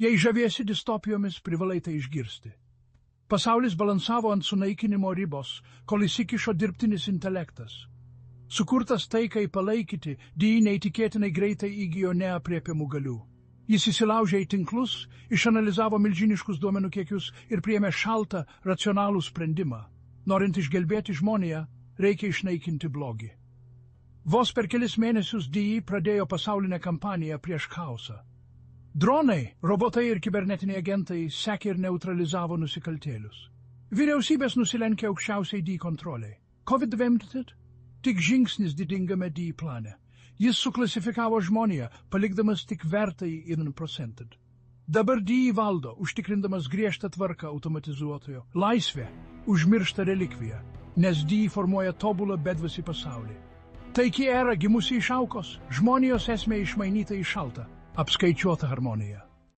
Jei žaviesi distopijomis, privalai tai išgirsti. Pasaulis balansavo ant sunaikinimo ribos, kol įsikišo dirbtinis intelektas. Sukurtas taikai palaikyti, DI neįtikėtinai greitai įgijo neaprėpiamų galių. Jis įsilaužė į tinklus, išanalizavo milžiniškus duomenų kiekius ir priėmė šaltą, racionalų sprendimą. Norint išgelbėti žmoniją, reikia išnaikinti blogį. Vos per kelis mėnesius DI pradėjo pasaulinę kampaniją prieš chaosą. Dronai, robotai ir kibernetiniai agentai sekė ir neutralizavo nusikaltėlius. Vyriausybės nusilenkė aukščiausiai DI kontroliai. COVID-19 tik žingsnis didingame DI plane. Jis suklasifikavo žmoniją, palikdamas tik vertąjį 1%. Dabar DI valdo, užtikrindamas griežtą tvarką automatizuotojo. Laisvė užmiršta relikvija, nes DI formuoja tobulą bedvasį pasaulį. Taiki era gimusi iš aukos, žmonijos esmė išmainyta į šaltą, apskaičiuotą harmoniją.